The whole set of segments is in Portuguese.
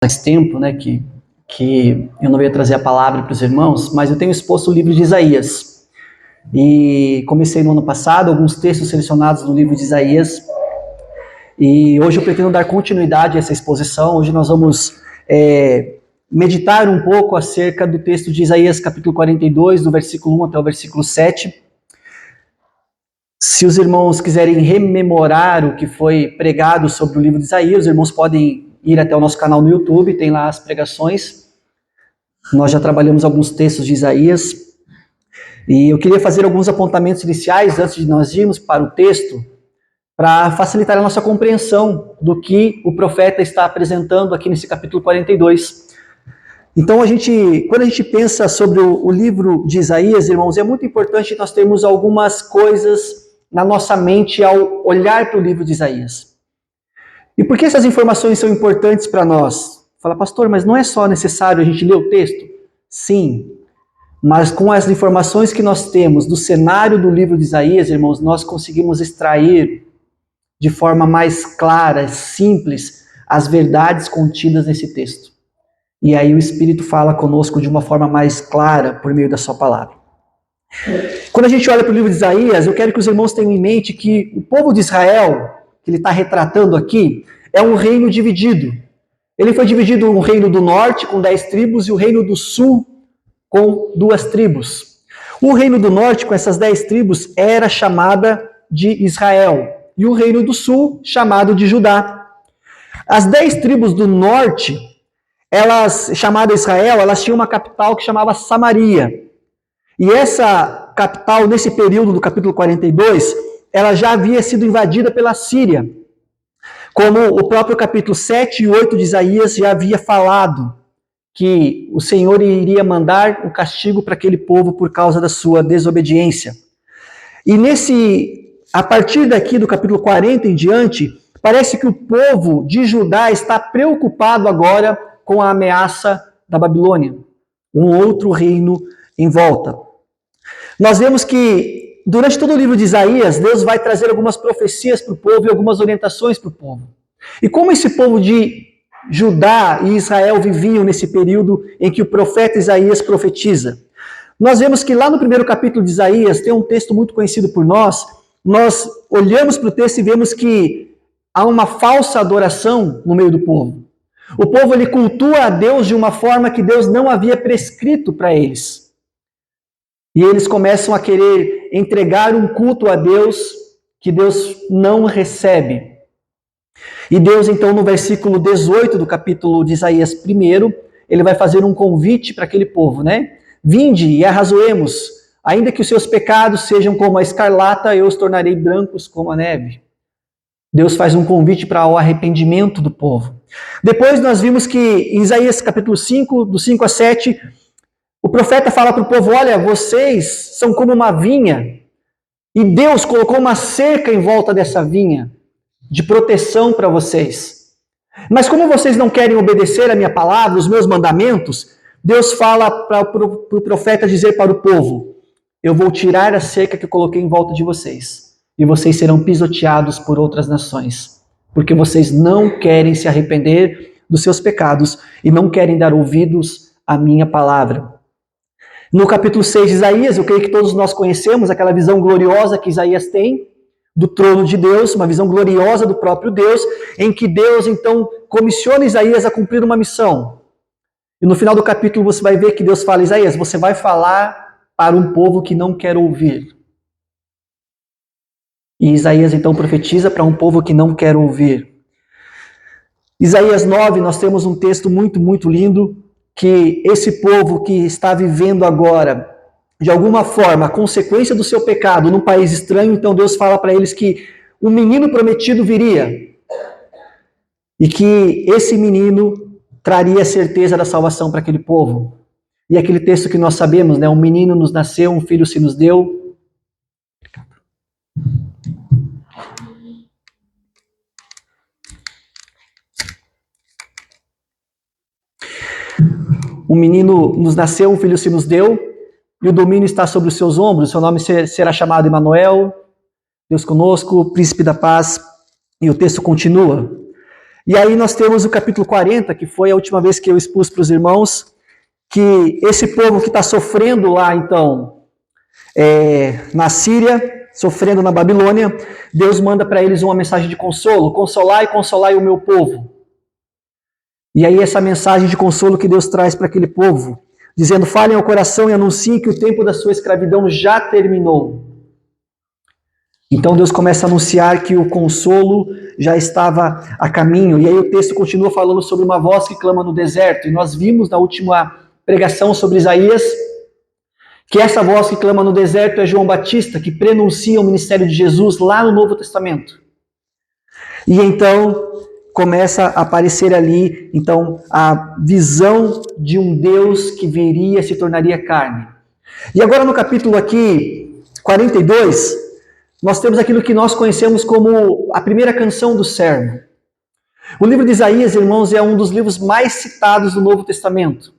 mais tempo, né, que eu não ia trazer a palavra para os irmãos, mas eu tenho exposto o livro de Isaías. E comecei no ano passado, alguns textos selecionados no livro de Isaías. E hoje eu pretendo dar continuidade a essa exposição. Hoje nós vamos meditar um pouco acerca do texto de Isaías, capítulo 42, do versículo 1 até o versículo 7. Se os irmãos quiserem rememorar o que foi pregado sobre o livro de Isaías, os irmãos podem ir até o nosso canal no YouTube, tem lá as pregações. Nós já trabalhamos alguns textos de Isaías. E eu queria fazer alguns apontamentos iniciais antes de nós irmos para o texto, para facilitar a nossa compreensão do que o profeta está apresentando aqui nesse capítulo 42. Então, quando a gente pensa sobre o livro de Isaías, irmãos, é muito importante nós termos algumas coisas na nossa mente ao olhar para o livro de Isaías. E por que essas informações são importantes para nós? Fala, pastor, mas não é só necessário a gente ler o texto? Sim, mas com as informações que nós temos do cenário do livro de Isaías, irmãos, nós conseguimos extrair de forma mais clara, simples, as verdades contidas nesse texto. E aí o Espírito fala conosco de uma forma mais clara por meio da sua palavra. Quando a gente olha para o livro de Isaías, eu quero que os irmãos tenham em mente que o povo de Israel, que ele está retratando aqui, é um reino dividido. Ele foi dividido no reino do norte, com 10 tribos, e o reino do sul, com 2 tribos. O reino do norte, com essas 10 tribos, era chamada de Israel, e o reino do sul, chamado de Judá. As 10 tribos do norte, chamada Israel, elas tinham uma capital que chamava Samaria. E essa capital, nesse período do capítulo 42, ela já havia sido invadida pela Síria. Como o próprio capítulo 7 e 8 de Isaías já havia falado, que o Senhor iria mandar o castigo para aquele povo por causa da sua desobediência. E a partir daqui do capítulo 40 em diante, parece que o povo de Judá está preocupado agora com a ameaça da Babilônia, um outro reino em volta. Nós vemos que durante todo o livro de Isaías, Deus vai trazer algumas profecias para o povo e algumas orientações para o povo. E como esse povo de Judá e Israel viviam nesse período em que o profeta Isaías profetiza? Nós vemos que lá no primeiro capítulo de Isaías tem um texto muito conhecido por nós. Nós olhamos para o texto e vemos que há uma falsa adoração no meio do povo. O povo ele cultua a Deus de uma forma que Deus não havia prescrito para eles. E eles começam a querer entregar um culto a Deus que Deus não recebe. E Deus, então, no versículo 18 do capítulo de Isaías 1, ele vai fazer um convite para aquele povo, né? Vinde e arrazoemos, ainda que os seus pecados sejam como a escarlata, eu os tornarei brancos como a neve. Deus faz um convite para o arrependimento do povo. Depois nós vimos que em Isaías capítulo 5, do 5 a 7, o profeta fala para o povo, olha, vocês são como uma vinha, e Deus colocou uma cerca em volta dessa vinha, de proteção para vocês. Mas como vocês não querem obedecer a minha palavra, os meus mandamentos, Deus fala para o profeta dizer para o povo, eu vou tirar a cerca que eu coloquei em volta de vocês, e vocês serão pisoteados por outras nações, porque vocês não querem se arrepender dos seus pecados e não querem dar ouvidos à minha palavra. No capítulo 6 de Isaías, eu creio que todos nós conhecemos aquela visão gloriosa que Isaías tem do trono de Deus, uma visão gloriosa do próprio Deus, em que Deus então comissiona Isaías a cumprir uma missão. E no final do capítulo você vai ver que Deus fala, Isaías, você vai falar para um povo que não quer ouvir. E Isaías então profetiza para um povo que não quer ouvir. Isaías 9, nós temos um texto muito, muito lindo, que esse povo que está vivendo agora, de alguma forma, a consequência do seu pecado num país estranho, então Deus fala para eles que um menino prometido viria. E que esse menino traria a certeza da salvação para aquele povo. E aquele texto que nós sabemos, né? Um menino nos nasceu, um filho se nos deu. Um menino nos nasceu, um filho se nos deu, e o domínio está sobre os seus ombros, seu nome será chamado Emanuel, Deus conosco, Príncipe da Paz, e o texto continua. E aí nós temos o capítulo 40, que foi a última vez que eu expus para os irmãos, que esse povo que está sofrendo lá, então, na Síria, sofrendo na Babilônia, Deus manda para eles uma mensagem de consolo: consolai, consolai o meu povo. E aí essa mensagem de consolo que Deus traz para aquele povo, dizendo: falem ao coração e anunciem que o tempo da sua escravidão já terminou. Então Deus começa a anunciar que o consolo já estava a caminho. E aí o texto continua falando sobre uma voz que clama no deserto. E nós vimos na última pregação sobre Isaías que essa voz que clama no deserto é João Batista, que prenuncia o ministério de Jesus lá no Novo Testamento. E então começa a aparecer ali, então, a visão de um Deus que viria, se tornaria carne. E agora no capítulo aqui, 42, nós temos aquilo que nós conhecemos como a primeira canção do servo. O livro de Isaías, irmãos, é um dos livros mais citados do Novo Testamento.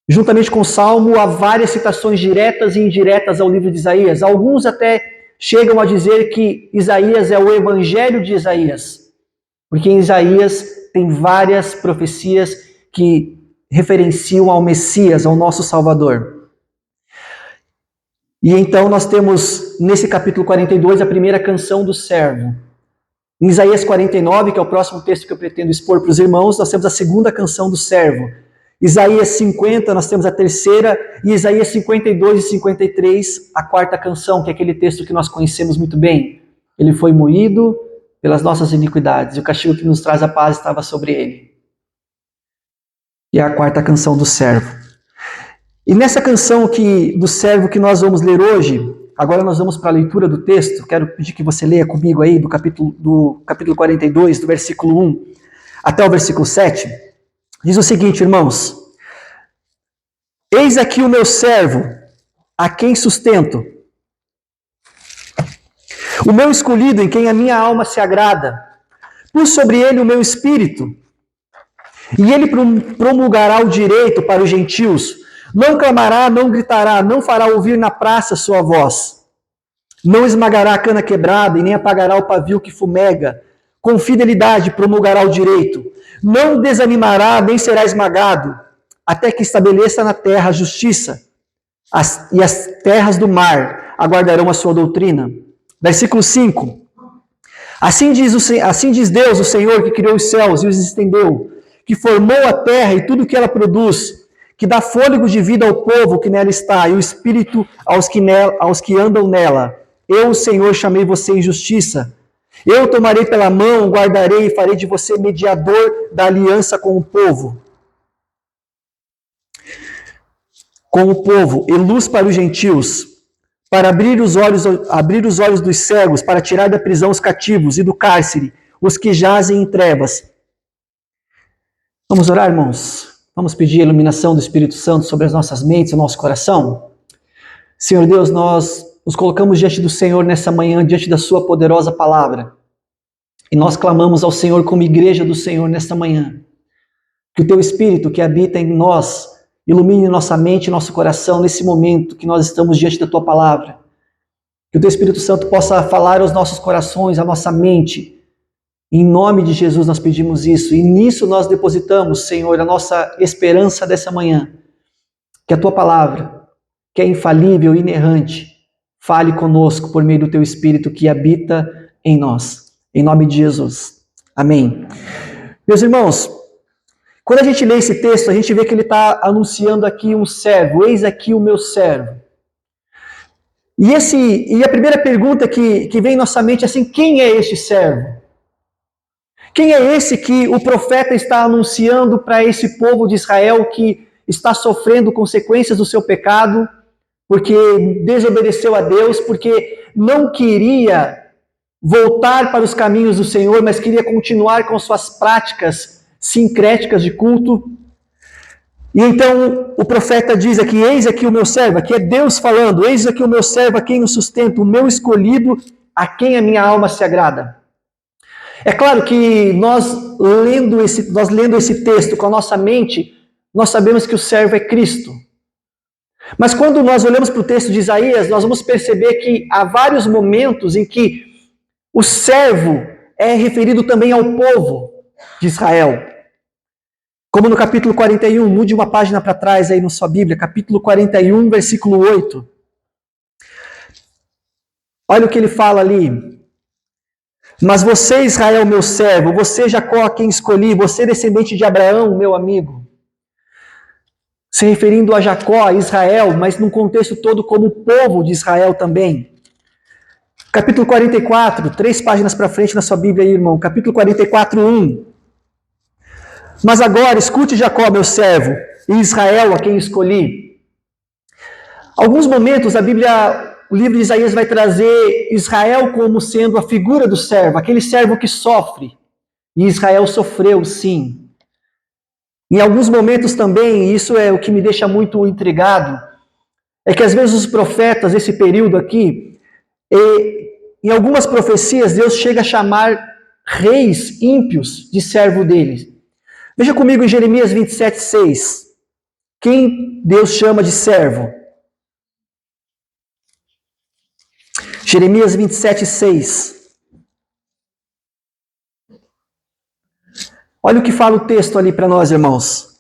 Juntamente com o Salmo, há várias citações diretas e indiretas ao livro de Isaías. Alguns até chegam a dizer que Isaías é o Evangelho de Isaías, porque em Isaías tem várias profecias que referenciam ao Messias, ao nosso Salvador. E então nós temos, nesse capítulo 42, a primeira canção do servo. Em Isaías 49, que é o próximo texto que eu pretendo expor para os irmãos, nós temos a segunda canção do servo. Isaías 50, nós temos a terceira, e Isaías 52 e 53, a quarta canção, que é aquele texto que nós conhecemos muito bem. Ele foi moído pelas nossas iniquidades, e o castigo que nos traz a paz estava sobre ele. E é a quarta canção do servo. E nessa canção do servo que nós vamos ler hoje, agora nós vamos para a leitura do texto, quero pedir que você leia comigo aí do capítulo 42, do versículo 1 até o versículo 7. Diz o seguinte, irmãos: eis aqui o meu servo, a quem sustento, o meu escolhido, em quem a minha alma se agrada. Pus sobre ele o meu espírito, e ele promulgará o direito para os gentios. Não clamará, não gritará, não fará ouvir na praça sua voz. Não esmagará a cana quebrada e nem apagará o pavio que fumega. Com fidelidade promulgará o direito. Não desanimará, nem será esmagado, até que estabeleça na terra a justiça, e as terras do mar aguardarão a sua doutrina. Versículo 5. Assim diz Deus, o Senhor, que criou os céus e os estendeu, que formou a terra e tudo o que ela produz, que dá fôlego de vida ao povo que nela está, e o espírito aos que andam nela. Eu, o Senhor, chamei você em justiça. Eu tomarei pela mão, guardarei e farei de você mediador da aliança com o povo. Com o povo, e luz para os gentios, para abrir os olhos dos cegos, para tirar da prisão os cativos e do cárcere os que jazem em trevas. Vamos orar, irmãos? Vamos pedir a iluminação do Espírito Santo sobre as nossas mentes e o nosso coração? Senhor Deus, nós nos colocamos diante do Senhor nessa manhã, diante da sua poderosa palavra. E nós clamamos ao Senhor como igreja do Senhor nesta manhã. Que o teu Espírito que habita em nós ilumine nossa mente e nosso coração nesse momento que nós estamos diante da tua palavra. Que o teu Espírito Santo possa falar aos nossos corações, à nossa mente. Em nome de Jesus nós pedimos isso. E nisso nós depositamos, Senhor, a nossa esperança dessa manhã. Que a tua palavra, que é infalível e inerrante, fale conosco por meio do teu Espírito que habita em nós. Em nome de Jesus. Amém. Meus irmãos, quando a gente lê esse texto, a gente vê que ele está anunciando aqui um servo. Eis aqui o meu servo. E a primeira pergunta que vem em nossa mente é assim: quem é este servo? Quem é esse que o profeta está anunciando para esse povo de Israel que está sofrendo consequências do seu pecado, porque desobedeceu a Deus, porque não queria voltar para os caminhos do Senhor, mas queria continuar com suas práticas sincréticas de culto? E então o profeta diz aqui: eis aqui o meu servo, aqui é Deus falando, eis aqui o meu servo a quem eu sustento, o meu escolhido, a quem a minha alma se agrada. É claro que nós lendo esse texto com a nossa mente, nós sabemos que o servo é Cristo. Mas quando nós olhamos para o texto de Isaías, nós vamos perceber que há vários momentos em que o servo é referido também ao povo. de Israel. Como no capítulo 41, mude uma página para trás aí na sua Bíblia, capítulo 41, versículo 8. Olha o que ele fala ali. Mas você, Israel, meu servo, você, Jacó, a quem escolhi, você, descendente de Abraão, meu amigo. Se referindo a Jacó, a Israel, mas num contexto todo como o povo de Israel também. Capítulo 44, 3 páginas para frente na sua Bíblia aí, irmão. Capítulo 44, 1. Mas agora, escute Jacó, meu servo, e Israel, a quem escolhi. Alguns momentos a Bíblia, o livro de Isaías vai trazer Israel como sendo a figura do servo, aquele servo que sofre. E Israel sofreu, sim. Em alguns momentos também, e isso é o que me deixa muito intrigado, é que às vezes os profetas, esse período aqui, em algumas profecias, Deus chega a chamar reis ímpios de servo deles. Veja comigo em Jeremias 27, 6. Quem Deus chama de servo? Jeremias 27, 6. Olha o que fala o texto ali para nós, irmãos.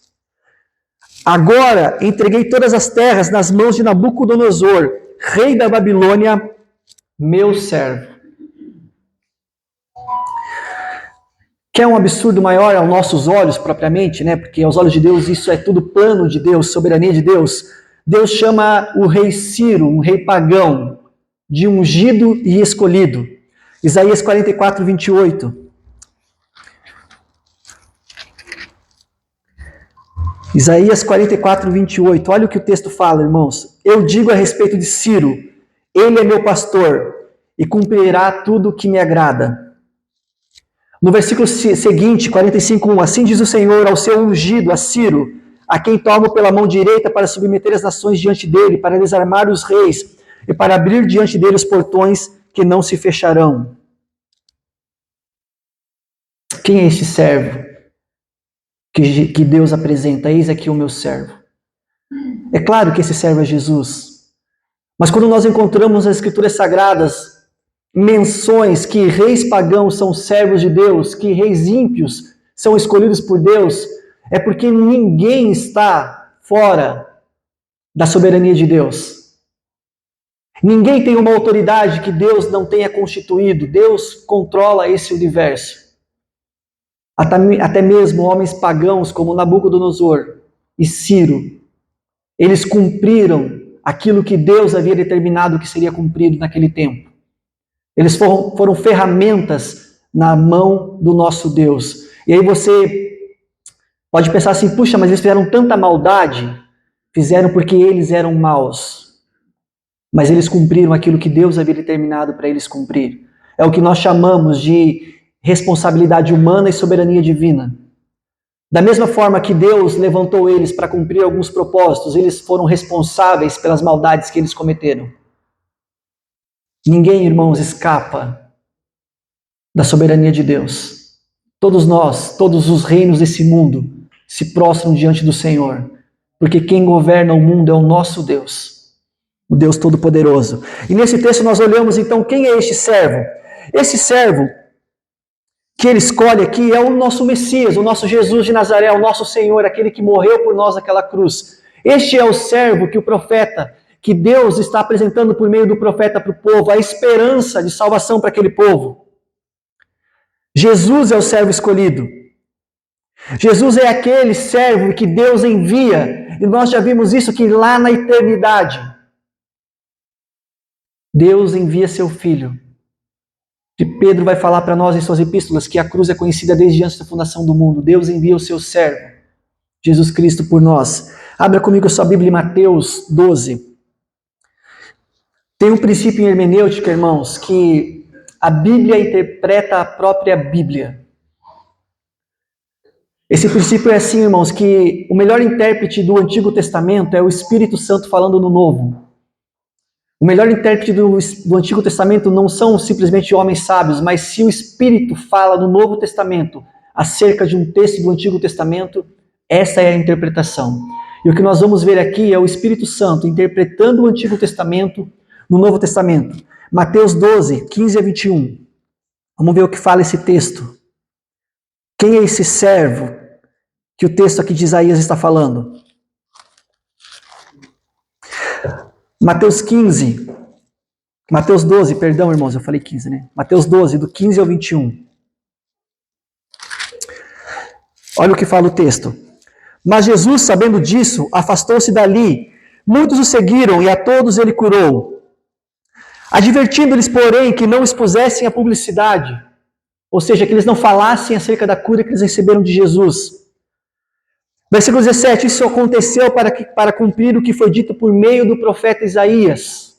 Agora entreguei todas as terras nas mãos de Nabucodonosor, rei da Babilônia, meu servo. Quer um absurdo maior aos nossos olhos propriamente, né? Porque aos olhos de Deus isso é tudo plano de Deus, soberania de Deus. Deus chama o rei Ciro, um rei pagão, de ungido e escolhido. Isaías 44, 28. Isaías 44, 28. Olha o que o texto fala, irmãos. Eu digo a respeito de Ciro, ele é meu pastor e cumprirá tudo o que me agrada. No versículo seguinte, 45:1, assim diz o Senhor ao seu ungido, a Ciro, a quem tomo pela mão direita para submeter as nações diante dele, para desarmar os reis e para abrir diante dele os portões que não se fecharão. Quem é este servo que Deus apresenta? Eis aqui o meu servo. É claro que esse servo é Jesus. Mas quando nós encontramos nas Escrituras Sagradas menções que reis pagãos são servos de Deus, que reis ímpios são escolhidos por Deus, é porque ninguém está fora da soberania de Deus. Ninguém tem uma autoridade que Deus não tenha constituído. Deus controla esse universo. Até mesmo homens pagãos como Nabucodonosor e Ciro, eles cumpriram aquilo que Deus havia determinado que seria cumprido naquele tempo. Eles foram ferramentas na mão do nosso Deus. E aí você pode pensar assim, puxa, mas eles fizeram tanta maldade. Fizeram porque eles eram maus. Mas eles cumpriram aquilo que Deus havia determinado para eles cumprir. É o que nós chamamos de responsabilidade humana e soberania divina. Da mesma forma que Deus levantou eles para cumprir alguns propósitos, eles foram responsáveis pelas maldades que eles cometeram. Ninguém, irmãos, escapa da soberania de Deus. Todos nós, todos os reinos desse mundo se prostram diante do Senhor, porque quem governa o mundo é o nosso Deus, o Deus Todo-Poderoso. E nesse texto nós olhamos então quem é este servo. Esse servo que ele escolhe aqui é o nosso Messias, o nosso Jesus de Nazaré, o nosso Senhor, aquele que morreu por nós naquela cruz. Este é o servo que o profeta, que Deus está apresentando por meio do profeta para o povo, a esperança de salvação para aquele povo. Jesus é o servo escolhido. Jesus é aquele servo que Deus envia, e nós já vimos isso que lá na eternidade, Deus envia seu Filho. E Pedro vai falar para nós em suas epístolas que a cruz é conhecida desde antes da fundação do mundo. Deus envia o seu servo, Jesus Cristo, por nós. Abra comigo a sua Bíblia em Mateus 12. Tem um princípio em hermenêutica, irmãos, que a Bíblia interpreta a própria Bíblia. Esse princípio é assim, irmãos, que o melhor intérprete do Antigo Testamento é o Espírito Santo falando no Novo. O melhor intérprete do Antigo Testamento não são simplesmente homens sábios, mas se o Espírito fala no Novo Testamento acerca de um texto do Antigo Testamento, essa é a interpretação. E o que nós vamos ver aqui é o Espírito Santo interpretando o Antigo Testamento no Novo Testamento. Mateus 12, 15 a 21. Vamos ver o que fala esse texto. Quem é esse servo que o texto aqui de Isaías está falando? Mateus 12, perdão, irmãos, eu falei 15, né? Mateus 12, do 15 ao 21. Olha o que fala o texto. Mas Jesus, sabendo disso, afastou-se dali. Muitos o seguiram e a todos ele curou. Advertindo-lhes, porém, que não expusessem a publicidade, ou seja, que eles não falassem acerca da cura que eles receberam de Jesus. Versículo 17, isso aconteceu para cumprir o que foi dito por meio do profeta Isaías.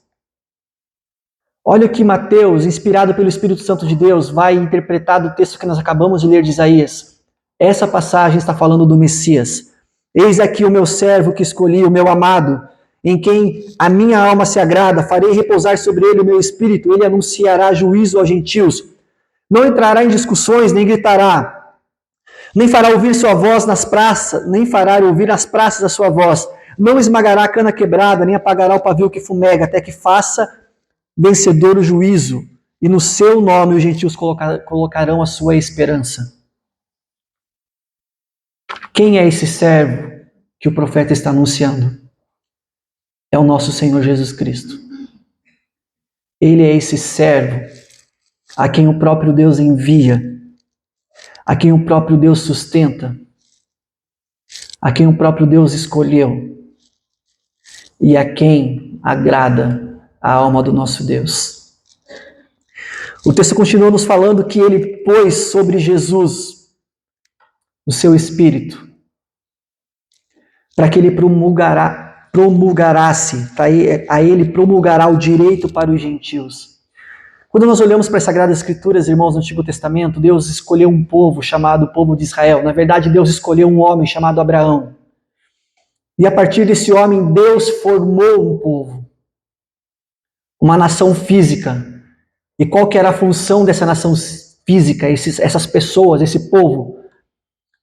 Olha o que Mateus, inspirado pelo Espírito Santo de Deus, vai interpretar do texto que nós acabamos de ler de Isaías. Essa passagem está falando do Messias. Eis aqui o meu servo que escolhi, o meu amado, em quem a minha alma se agrada, farei repousar sobre ele o meu espírito, ele anunciará juízo aos gentios. Não entrará em discussões, nem gritará, nem fará ouvir sua voz nas praças, nem fará ouvir nas praças a sua voz. Não esmagará a cana quebrada, nem apagará o pavio que fumega, até que faça vencedor o juízo, e no seu nome os gentios colocarão a sua esperança. Quem é esse servo que o profeta está anunciando? É o nosso Senhor Jesus Cristo. Ele é esse servo a quem o próprio Deus envia, a quem o próprio Deus sustenta, a quem o próprio Deus escolheu e a quem agrada a alma do nosso Deus. O texto continua nos falando que ele pôs sobre Jesus o seu Espírito para que ele promulgarasse, a ele promulgará o direito para os gentios. Quando nós olhamos para as Sagradas Escrituras, irmãos, no Antigo Testamento, Deus escolheu um povo chamado povo de Israel. Na verdade, Deus escolheu um homem chamado Abraão. E a partir desse homem, Deus formou um povo, uma nação física. E qual que era a função dessa nação física, essas pessoas, esse povo?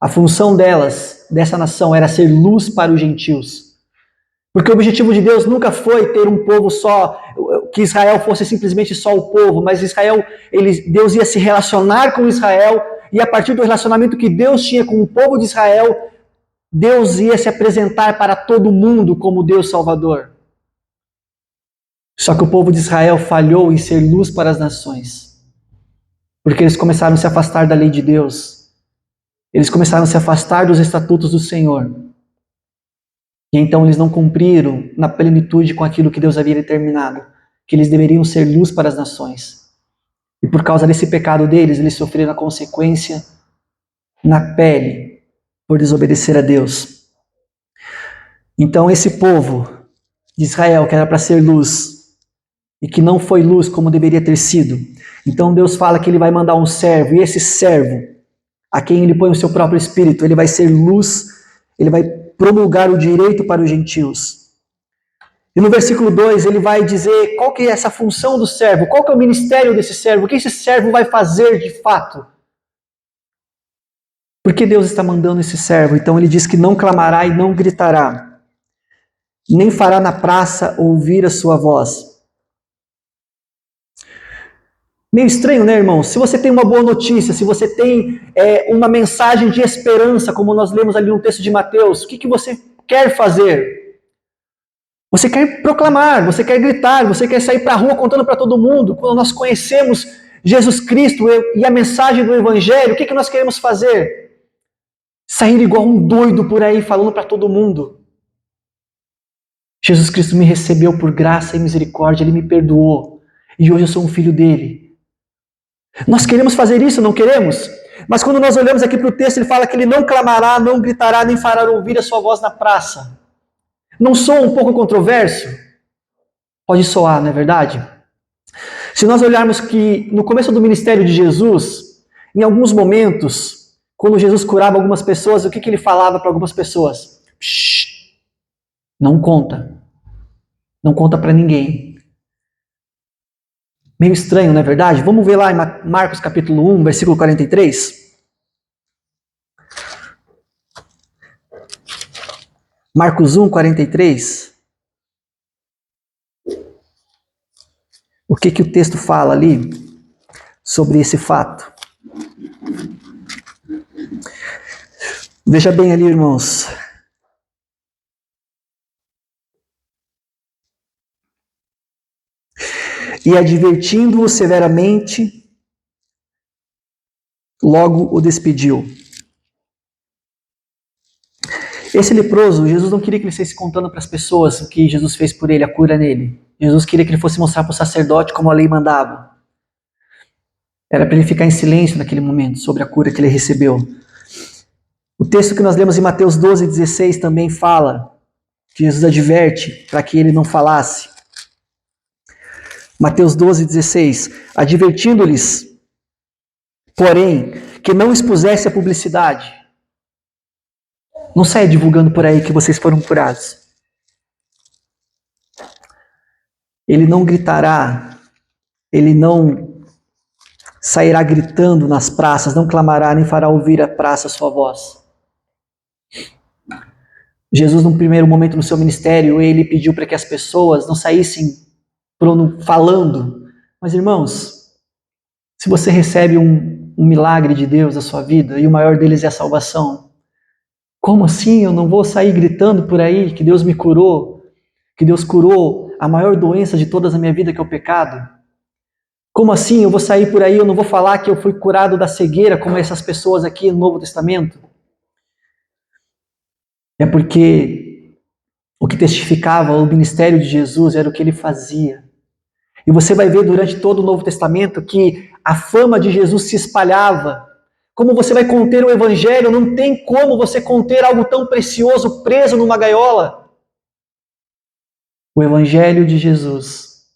A função dessa nação, era ser luz para os gentios. Porque o objetivo de Deus nunca foi ter um povo só, que Israel fosse simplesmente só o povo, mas Deus ia se relacionar com Israel, e a partir do relacionamento que Deus tinha com o povo de Israel, Deus ia se apresentar para todo mundo como Deus Salvador. Só que o povo de Israel falhou em ser luz para as nações, porque eles começaram a se afastar da lei de Deus, eles começaram a se afastar dos estatutos do Senhor. E então eles não cumpriram na plenitude com aquilo que Deus havia determinado, que eles deveriam ser luz para as nações. E por causa desse pecado deles, eles sofreram a consequência na pele por desobedecer a Deus. Então esse povo de Israel, que era para ser luz, e que não foi luz como deveria ter sido, então Deus fala que ele vai mandar um servo, e esse servo, a quem ele põe o seu próprio Espírito, ele vai ser luz, ele vai promulgar o direito para os gentios. E no versículo 2 ele vai dizer qual que é essa função do servo, qual que é o ministério desse servo, o que esse servo vai fazer de fato. Por que Deus está mandando esse servo? Então ele diz que não clamará e não gritará, nem fará na praça ouvir a sua voz. Meio estranho, né, irmão? Se você tem uma boa notícia, se você tem uma mensagem de esperança, como nós lemos ali no texto de Mateus, o que você quer fazer? Você quer proclamar, você quer gritar, você quer sair para a rua contando para todo mundo. Quando nós conhecemos Jesus Cristo e a mensagem do Evangelho, o que nós queremos fazer? Sair igual um doido por aí falando para todo mundo. Jesus Cristo me recebeu por graça e misericórdia, Ele me perdoou e hoje eu sou um filho dele. Nós queremos fazer isso, não queremos? Mas quando nós olhamos aqui para o texto, ele fala que ele não clamará, não gritará, nem fará ouvir a sua voz na praça. Não soa um pouco controverso? Pode soar, não é verdade? Se nós olharmos que no começo do ministério de Jesus, em alguns momentos, quando Jesus curava algumas pessoas, o que ele falava para algumas pessoas? Shhh, não conta. Não conta para ninguém. Meio estranho, não é verdade? Vamos ver lá em Marcos capítulo 1, versículo 43. Marcos 1, 43. O que o texto fala ali sobre esse fato? Veja bem ali, irmãos. E advertindo-o severamente, logo o despediu. Esse leproso, Jesus não queria que ele fosse contando para as pessoas o que Jesus fez por ele, a cura nele. Jesus queria que ele fosse mostrar para o sacerdote como a lei mandava. Era para ele ficar em silêncio naquele momento sobre a cura que ele recebeu. O texto que nós lemos em Mateus 12:16 também fala que Jesus adverte para que ele não falasse. Mateus 12:16, advertindo-lhes, porém, que não expusesse a publicidade. Não saia divulgando por aí que vocês foram curados. Ele não gritará, ele não sairá gritando nas praças, não clamará, nem fará ouvir a praça a sua voz. Jesus, num primeiro momento no seu ministério, ele pediu para que as pessoas não saíssem falando. Mas, irmãos, se você recebe um milagre de Deus na sua vida, e o maior deles é a salvação, como assim eu não vou sair gritando por aí que Deus me curou, que Deus curou a maior doença de todas na minha vida, que é o pecado? Como assim eu vou sair por aí, eu não vou falar que eu fui curado da cegueira, como essas pessoas aqui no Novo Testamento? É porque o que testificava o ministério de Jesus era o que ele fazia. E você vai ver durante todo o Novo Testamento que a fama de Jesus se espalhava. Como você vai conter o Evangelho? Não tem como você conter algo tão precioso preso numa gaiola. O Evangelho de Jesus,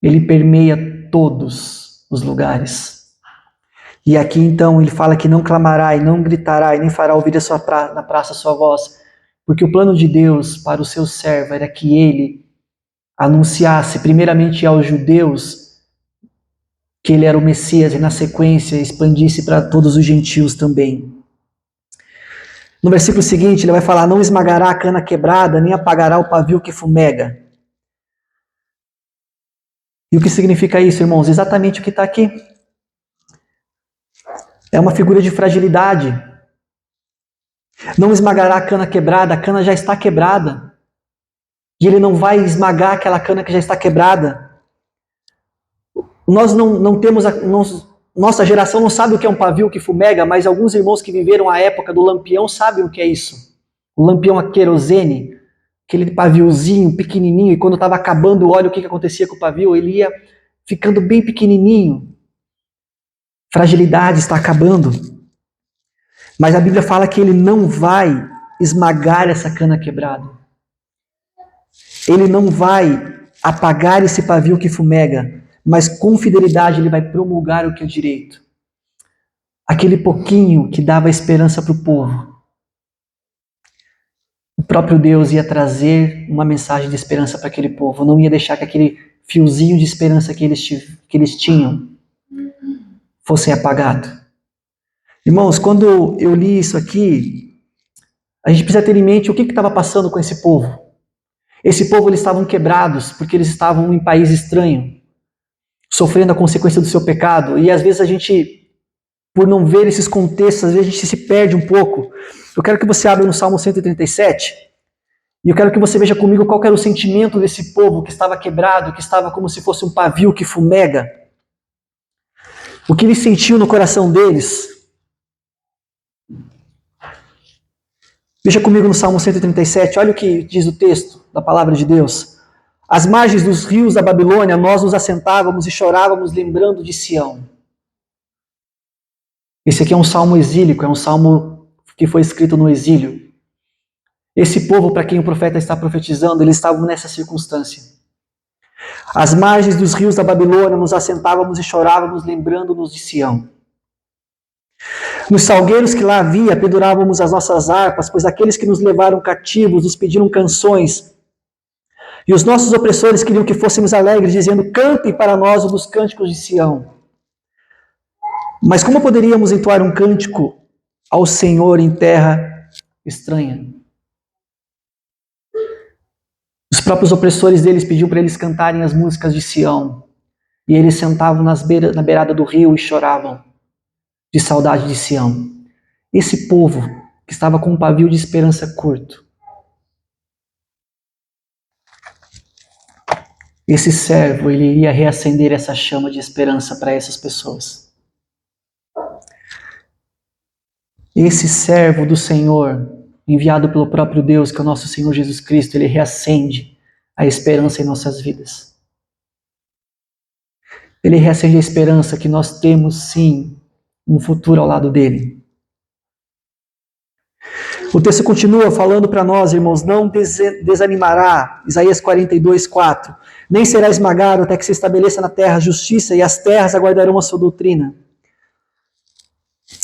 ele permeia todos os lugares. E aqui então ele fala que não clamará e não gritará e nem fará ouvir na praça a sua voz, porque o plano de Deus para o seu servo era que ele anunciasse primeiramente aos judeus que ele era o Messias e na sequência expandisse para todos os gentios também. No versículo seguinte ele vai falar, não esmagará a cana quebrada, nem apagará o pavio que fumega. E o que significa isso, irmãos? Exatamente o que está aqui. É uma figura de fragilidade. Não esmagará a cana quebrada, a cana já está quebrada. E ele não vai esmagar aquela cana que já está quebrada. Nós não temos, nossa geração não sabe o que é um pavio que fumega, mas alguns irmãos que viveram a época do lampião sabem o que é isso. O lampião a querosene, aquele paviozinho pequenininho, e quando estava acabando o óleo, o que acontecia com o pavio? Ele ia ficando bem pequenininho. Fragilidade está acabando. Mas a Bíblia fala que ele não vai esmagar essa cana quebrada. Ele não vai apagar esse pavio que fumega, mas com fidelidade ele vai promulgar o que é direito. Aquele pouquinho que dava esperança para o povo. O próprio Deus ia trazer uma mensagem de esperança para aquele povo, não ia deixar que aquele fiozinho de esperança que eles tinham fosse apagado. Irmãos, quando eu li isso aqui, a gente precisa ter em mente o que estava passando com esse povo. Esse povo, eles estavam quebrados porque eles estavam em país estranho, sofrendo a consequência do seu pecado. E às vezes a gente, por não ver esses contextos, às vezes a gente se perde um pouco. Eu quero que você abra no Salmo 137 e eu quero que você veja comigo qual era o sentimento desse povo que estava quebrado, que estava como se fosse um pavio que fumega. O que eles sentiam no coração deles. Veja comigo no Salmo 137, olha o que diz o texto da palavra de Deus. Às margens dos rios da Babilônia, nós nos assentávamos e chorávamos lembrando de Sião. Esse aqui é um salmo exílico, é um salmo que foi escrito no exílio. Esse povo, para quem o profeta está profetizando, eles estavam nessa circunstância. Às margens dos rios da Babilônia, nos assentávamos e chorávamos lembrando-nos de Sião. Nos salgueiros que lá havia, pendurávamos as nossas harpas, pois aqueles que nos levaram cativos nos pediram canções. E os nossos opressores queriam que fôssemos alegres, dizendo, cantem para nós os cânticos de Sião. Mas como poderíamos entoar um cântico ao Senhor em terra estranha? Os próprios opressores deles pediam para eles cantarem as músicas de Sião. E eles sentavam na beirada do rio e choravam de saudade de Sião. Esse povo que estava com um pavio de esperança curto. Esse servo, ele iria reacender essa chama de esperança para essas pessoas. Esse servo do Senhor, enviado pelo próprio Deus, que é o nosso Senhor Jesus Cristo, ele reacende a esperança em nossas vidas. Ele reacende a esperança que nós temos, sim, um futuro ao lado dele. O texto continua falando para nós, irmãos, não desanimará, Isaías 42, 4. Nem será esmagado até que se estabeleça na terra a justiça e as terras aguardarão a sua doutrina.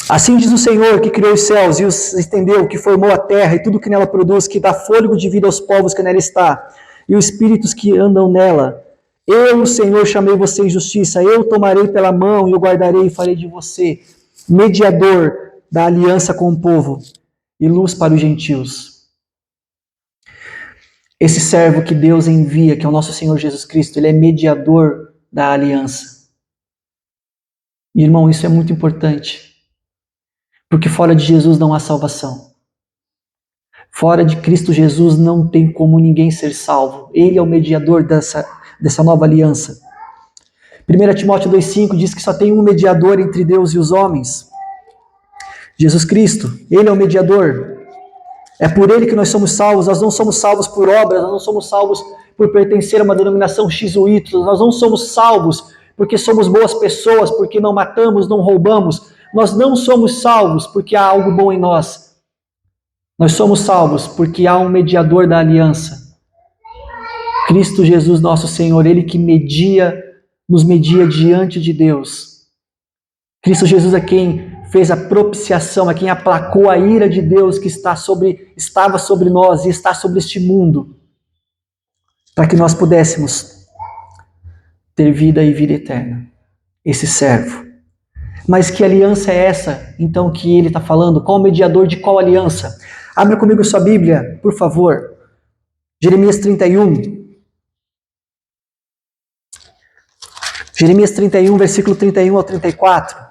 Assim diz o Senhor, que criou os céus e os estendeu, que formou a terra e tudo que nela produz, que dá fôlego de vida aos povos que nela está, e os espíritos que andam nela. Eu, o Senhor, chamei você em justiça, eu tomarei pela mão e o guardarei e farei de você mediador da aliança com o povo e luz para os gentios. Esse servo que Deus envia, que é o nosso Senhor Jesus Cristo, ele é mediador da aliança. Irmão, isso é muito importante, porque fora de Jesus não há salvação. Fora de Cristo Jesus não tem como ninguém ser salvo. Ele é o mediador dessa nova aliança. 1 Timóteo 2,5 diz que só tem um mediador entre Deus e os homens. Jesus Cristo, ele é o mediador. É por ele que nós somos salvos. Nós não somos salvos por obras, nós não somos salvos por pertencer a uma denominação X ou Y, nós não somos salvos porque somos boas pessoas, porque não matamos, não roubamos. Nós não somos salvos porque há algo bom em nós. Nós somos salvos porque há um mediador da aliança. Cristo Jesus, nosso Senhor, ele que nos media diante de Deus. Cristo Jesus é quem fez a propiciação, é quem aplacou a ira de Deus que estava sobre nós e está sobre este mundo, para que nós pudéssemos ter vida e vida eterna. Esse servo. Mas que aliança é essa, então, que ele está falando? Qual o mediador de qual aliança? Abra comigo sua Bíblia, por favor. Jeremias 31. Jeremias 31, versículo 31 ao 34.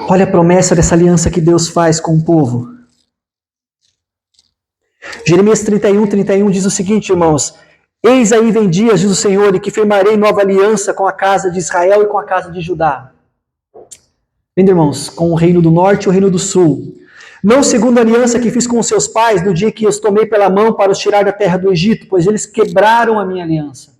Olha a promessa dessa aliança que Deus faz com o povo. Jeremias 31, 31 diz o seguinte, irmãos. Eis aí vem dias, diz o Senhor, e que firmarei nova aliança com a casa de Israel e com a casa de Judá. Vendo, irmãos, com o reino do norte e o reino do sul. Não segundo a aliança que fiz com os seus pais no dia que os tomei pela mão para os tirar da terra do Egito, pois eles quebraram a minha aliança.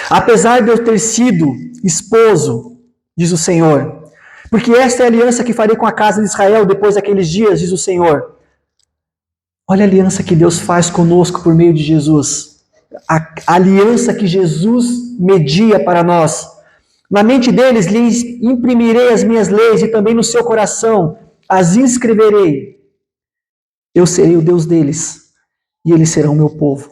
Apesar de eu ter sido esposo, diz o Senhor, porque esta é a aliança que farei com a casa de Israel depois daqueles dias, diz o Senhor. Olha a aliança que Deus faz conosco por meio de Jesus. A aliança que Jesus media para nós. Na mente deles lhes imprimirei as minhas leis e também no seu coração as inscreverei. Eu serei o Deus deles e eles serão meu povo.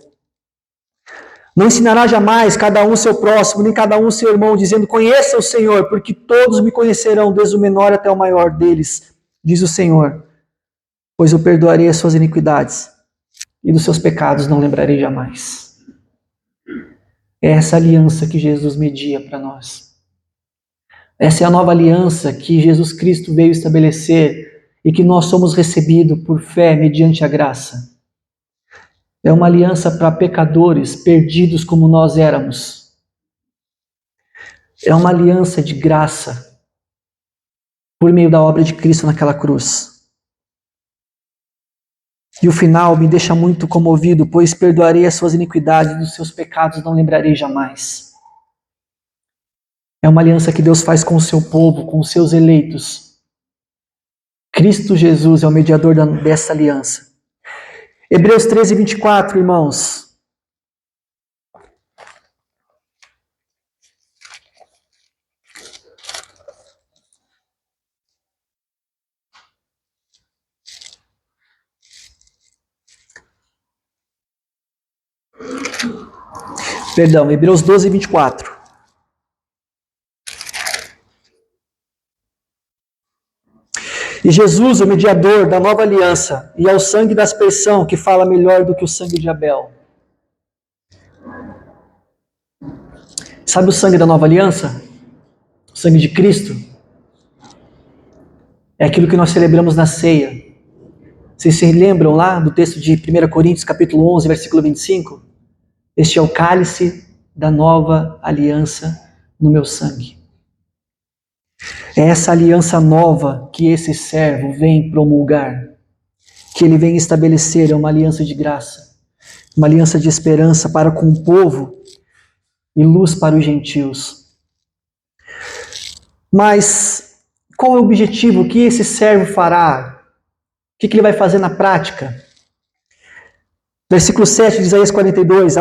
Não ensinará jamais cada um seu próximo, nem cada um seu irmão, dizendo, conheça o Senhor, porque todos me conhecerão, desde o menor até o maior deles, diz o Senhor. Pois eu perdoarei as suas iniquidades, e dos seus pecados não lembrarei jamais. É essa aliança que Jesus media para nós. Essa é a nova aliança que Jesus Cristo veio estabelecer e que nós somos recebidos por fé mediante a graça. É uma aliança para pecadores perdidos como nós éramos. É uma aliança de graça por meio da obra de Cristo naquela cruz. E o final me deixa muito comovido, pois perdoarei as suas iniquidades e dos seus pecados não lembrarei jamais. É uma aliança que Deus faz com o seu povo, com os seus eleitos. Cristo Jesus é o mediador dessa aliança. Hebreus 13, 24, irmãos. Perdão, Hebreus 12, 24. E Jesus, o mediador da nova aliança, e ao sangue da aspersão, que fala melhor do que o sangue de Abel. Sabe o sangue da nova aliança? O sangue de Cristo, é aquilo que nós celebramos na ceia. Vocês se lembram lá do texto de 1 Coríntios, capítulo 11, versículo 25? Este é o cálice da nova aliança no meu sangue. É essa aliança nova que esse servo vem promulgar, que ele vem estabelecer, é uma aliança de graça, uma aliança de esperança para com o povo e luz para os gentios. Mas qual é o objetivo? O que esse servo fará? O que ele vai fazer na prática? Versículo 7 de Isaías 42,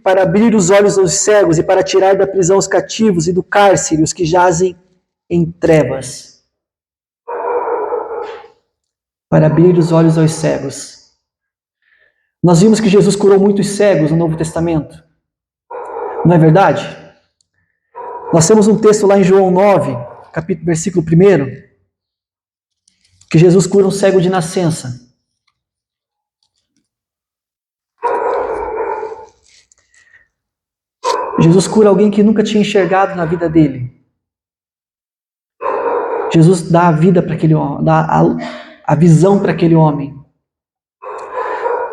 para abrir os olhos aos cegos e para tirar da prisão os cativos e do cárcere os que jazem em trevas. Para abrir os olhos aos cegos. Nós vimos que Jesus curou muitos cegos no Novo Testamento. Não é verdade? Nós temos um texto lá em João 9, versículo 1, que Jesus cura um cego de nascença. Jesus cura alguém que nunca tinha enxergado na vida dele. Jesus dá a vida para aquele homem, dá a visão para aquele homem.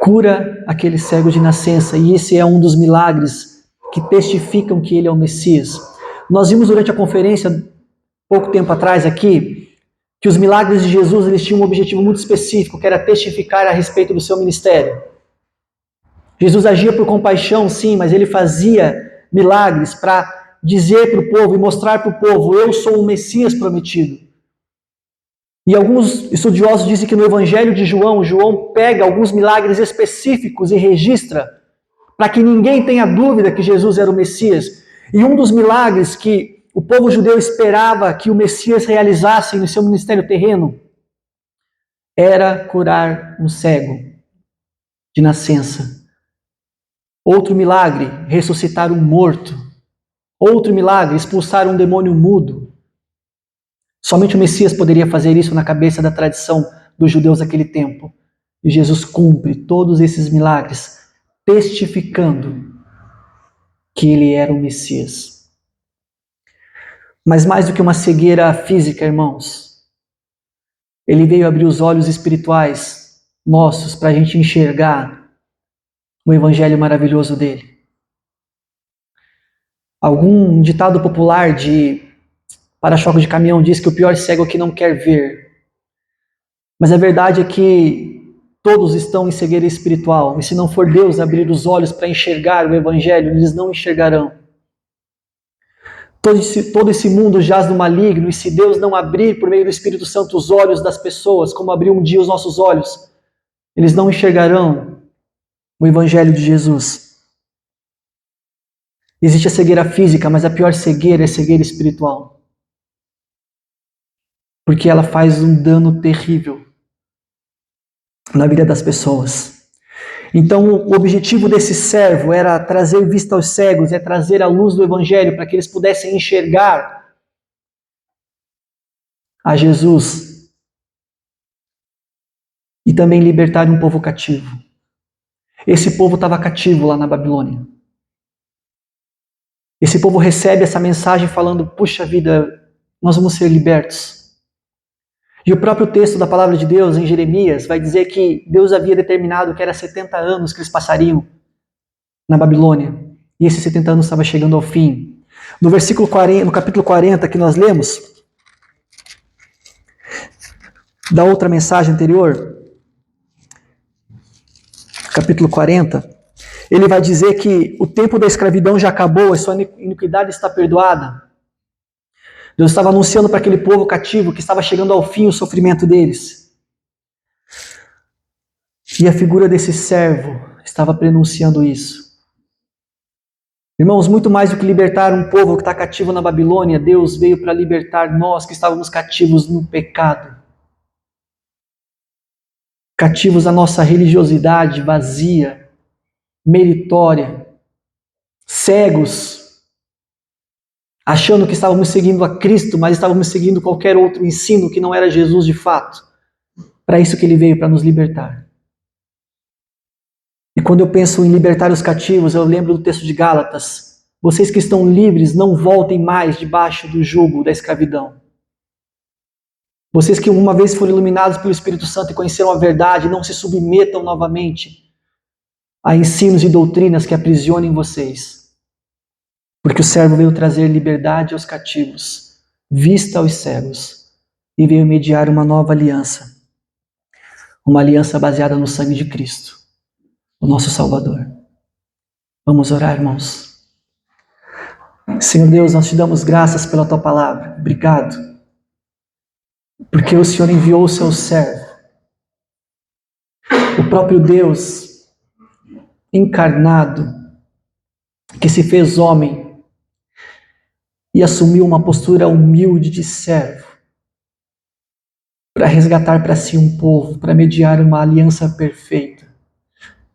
Cura aquele cego de nascença, e esse é um dos milagres que testificam que ele é o Messias. Nós vimos durante a conferência, pouco tempo atrás aqui, que os milagres de Jesus eles tinham um objetivo muito específico, que era testificar a respeito do seu ministério. Jesus agia por compaixão, sim, mas ele fazia milagres para dizer para o povo e mostrar para o povo: eu sou o Messias prometido. E alguns estudiosos dizem que no Evangelho de João, João pega alguns milagres específicos e registra para que ninguém tenha dúvida que Jesus era o Messias. E um dos milagres que o povo judeu esperava que o Messias realizasse no seu ministério terreno era curar um cego de nascença. Outro milagre, ressuscitar um morto. Outro milagre, expulsar um demônio mudo. Somente o Messias poderia fazer isso na cabeça da tradição dos judeus daquele tempo. E Jesus cumpre todos esses milagres, testificando que ele era o Messias. Mas mais do que uma cegueira física, irmãos, ele veio abrir os olhos espirituais nossos para a gente enxergar o evangelho maravilhoso dele. Algum ditado popular de para-choque de caminhão diz que o pior cego é que não quer ver. Mas a verdade é que todos estão em cegueira espiritual. E se não for Deus abrir os olhos para enxergar o evangelho, eles não enxergarão. Todo esse mundo jaz no maligno, e se Deus não abrir por meio do Espírito Santo os olhos das pessoas, como abriu um dia os nossos olhos, eles não enxergarão o evangelho de Jesus. Existe a cegueira física, mas a pior cegueira é a cegueira espiritual. Porque ela faz um dano terrível na vida das pessoas. Então, o objetivo desse servo era trazer vista aos cegos, é trazer a luz do evangelho para que eles pudessem enxergar a Jesus e também libertar um povo cativo. Esse povo estava cativo lá na Babilônia. Esse povo recebe essa mensagem falando: puxa vida, nós vamos ser libertos. E o próprio texto da palavra de Deus, em Jeremias, vai dizer que Deus havia determinado que era 70 anos que eles passariam na Babilônia. E esses 70 anos estavam chegando ao fim. No versículo 40, no capítulo 40 que nós lemos, da outra mensagem anterior, capítulo 40, ele vai dizer que o tempo da escravidão já acabou, a sua iniquidade está perdoada. Deus estava anunciando para aquele povo cativo que estava chegando ao fim o sofrimento deles. E a figura desse servo estava prenunciando isso. Irmãos, muito mais do que libertar um povo que está cativo na Babilônia, Deus veio para libertar nós que estávamos cativos no pecado. Cativos à nossa religiosidade vazia, meritória, cegos, achando que estávamos seguindo a Cristo, mas estávamos seguindo qualquer outro ensino que não era Jesus de fato. Para isso que ele veio, para nos libertar. E quando eu penso em libertar os cativos, eu lembro do texto de Gálatas, Vocês que estão livres, não voltem mais debaixo do jugo da escravidão. Vocês que uma vez foram iluminados pelo Espírito Santo e conheceram a verdade, não se submetam novamente a ensinos e doutrinas que aprisionem vocês. Porque o servo veio trazer liberdade aos cativos, vista aos cegos, e veio mediar uma nova aliança. Uma aliança baseada no sangue de Cristo, o nosso Salvador. Vamos orar, irmãos. Senhor Deus, nós te damos graças pela tua palavra. Obrigado. Porque o Senhor enviou o seu servo, o próprio Deus encarnado, que se fez homem e assumiu uma postura humilde de servo, para resgatar para si um povo, para mediar uma aliança perfeita.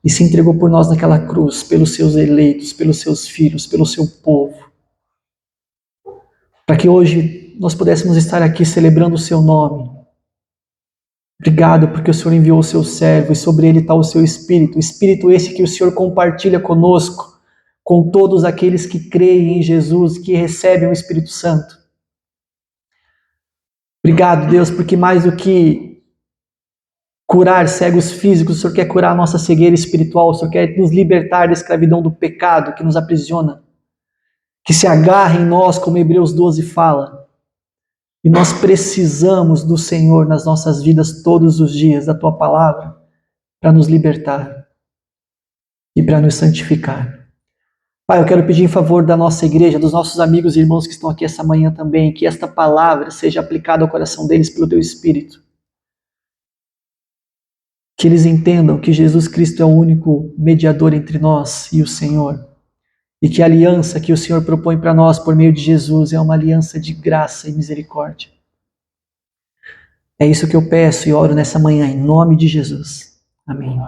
E se entregou por nós naquela cruz, pelos seus eleitos, pelos seus filhos, pelo seu povo. Para que hoje nós pudéssemos estar aqui celebrando o seu nome. Obrigado porque o Senhor enviou o seu servo e sobre ele está o seu Espírito. Espírito esse que o Senhor compartilha conosco, com todos aqueles que creem em Jesus, que recebem o Espírito Santo. Obrigado, Deus, porque mais do que curar cegos físicos, o Senhor quer curar a nossa cegueira espiritual, o Senhor quer nos libertar da escravidão do pecado que nos aprisiona, que se agarra em nós, como Hebreus 12 fala. E nós precisamos do Senhor nas nossas vidas todos os dias, da Tua palavra, para nos libertar e para nos santificar. Pai, eu quero pedir em favor da nossa igreja, dos nossos amigos e irmãos que estão aqui essa manhã também, que esta palavra seja aplicada ao coração deles pelo Teu Espírito. Que eles entendam que Jesus Cristo é o único mediador entre nós e o Senhor. E que a aliança que o Senhor propõe para nós por meio de Jesus é uma aliança de graça e misericórdia. É isso que eu peço e oro nessa manhã, em nome de Jesus. Amém.